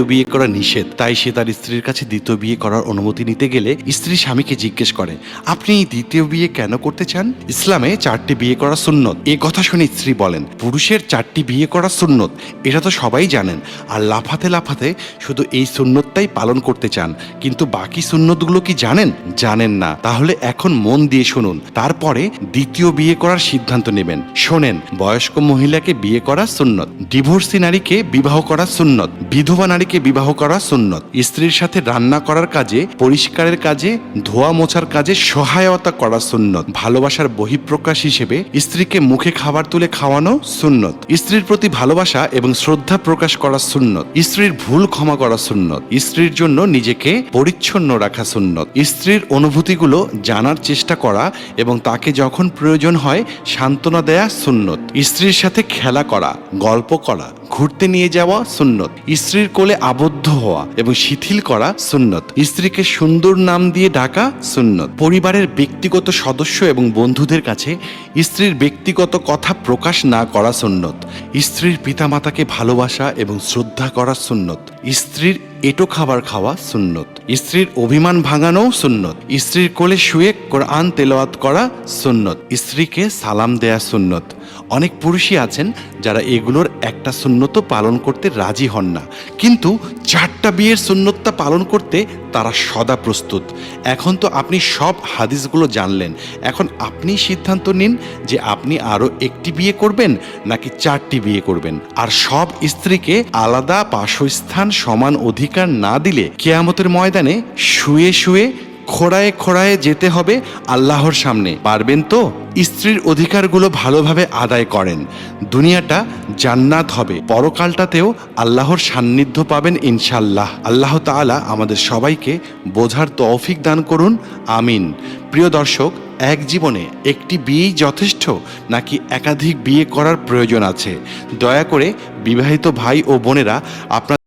বিয়ে করা নিষেধ, তাই সে তার স্ত্রীর কাছে দ্বিতীয় বিয়ে করার অনুমতি নিতে গেলে স্ত্রী স্বামীকে জিজ্ঞেস করে, আপনি দ্বিতীয় বিয়ে কেন করতে চান? ইসলামে 4টি বিয়ে করা সুন্নত। এ কথা শুনে স্ত্রী বলেন, পুরুষের 4টি বিয়ে করা সুন্নত, এটা তো সবাই জানেন, আর লাফাতে লাফাতে শুধু এই সুন্নতটাই পালন করতে চান, কিন্তু বাকি সুন্নতগুলো কি জানেন? জানেন না। তাহলে এখন মন দিয়ে শুনুন, তারপরে দ্বিতীয় বিয়ে করার সিদ্ধান্ত নেবেন। শোনেন, বয়স্ক মহিলাকে বিয়ে করা সুন্নত, ডিভোর্সি নারীকে বিবাহ করা সুন্নত, বিধবা নারীকে বিবাহ করা সুন্নত, স্ত্রীর সাথে রান্না করার কাজে, পরিষ্কারের কাজে, ধোয়া মোছার কাজে সহায়তা করা সুন্নত, ভালোবাসার বহিঃপ্রকাশ হিসেবে স্ত্রীকে মুখে খাবার তুলে খাওয়ানো সুন্নত, স্ত্রীর প্রতি ভালোবাসা এবং শ্রদ্ধা প্রকাশ করা সুন্নত, স্ত্রীর ভুল ক্ষমা করা সুন্নত, স্ত্রীর জন্য নিজেকে পরিচ্ছন্ন রাখা সুন্নত, স্ত্রীর অনুভূতিগুলো জানার চেষ্টা করা এবং তাকে যখন প্রয়োজন হয় সান্ত্বনা দেয়া সুন্নত, স্ত্রীর সাথে খেলা করা, গল্প করা, ঘুরতে নিয়ে যাওয়া সুন্নত, স্ত্রীর কোলে আবদ্ধ হওয়া এবং শিথিল করা সুন্নত, স্ত্রীকে সুন্দর নাম দিয়ে ডাকা সুন্নত, পরিবারের ব্যক্তিগত সদস্য এবং বন্ধুদের কাছে স্ত্রীর ব্যক্তিগত কথা প্রকাশ না করা সুন্নত, স্ত্রীর পিতামাতাকে ভালোবাসা এবং শ্রদ্ধা করা সুন্নত, স্ত্রীর এঁটো খাবার খাওয়া সুন্নত, স্ত্রীর অভিমান ভাঙানো সুন্নত, স্ত্রীর কোলে শুয়ে কোরআন তেলাওয়াত করা সুন্নত, স্ত্রীকে সালাম দেয়া সুন্নত। অনেক পুরুষই আছেন যারা এগুলোর একটা সুন্নতও পালন করতে রাজি হন না, কিন্তু 4টা বিয়ের সুন্নতটা পালন করতে তারা সদা প্রস্তুত। এখন তো আপনি সব হাদিসগুলো জানলেন, এখন আপনি সিদ্ধান্ত নিন যে আপনি আরও একটি বিয়ে করবেন নাকি 4টি বিয়ে করবেন। আর সব স্ত্রীকে আলাদা বাসস্থান, সমান অধিকার না দিলে কিয়ামতের ময়দানে শুয়ে শুয়ে খোঁড়ায় খোঁড়ায় যেতে হবে আল্লাহর সামনে। পারবেন তো? স্ত্রীর অধিকারগুলো ভালোভাবে আদায় করেন, দুনিয়াটা জান্নাত হবে, পরকালটাতেও আল্লাহর সান্নিধ্য পাবেন ইনশাল্লাহ। আল্লাহ তাআলা আমাদের সবাইকে বোঝার তৌফিক দান করুন, আমিন। প্রিয় দর্শক, এক জীবনে একটি বিয়েই যথেষ্ট নাকি একাধিক বিয়ে করার প্রয়োজন আছে? দয়া করে বিবাহিত ভাই ও বোনেরা আপনার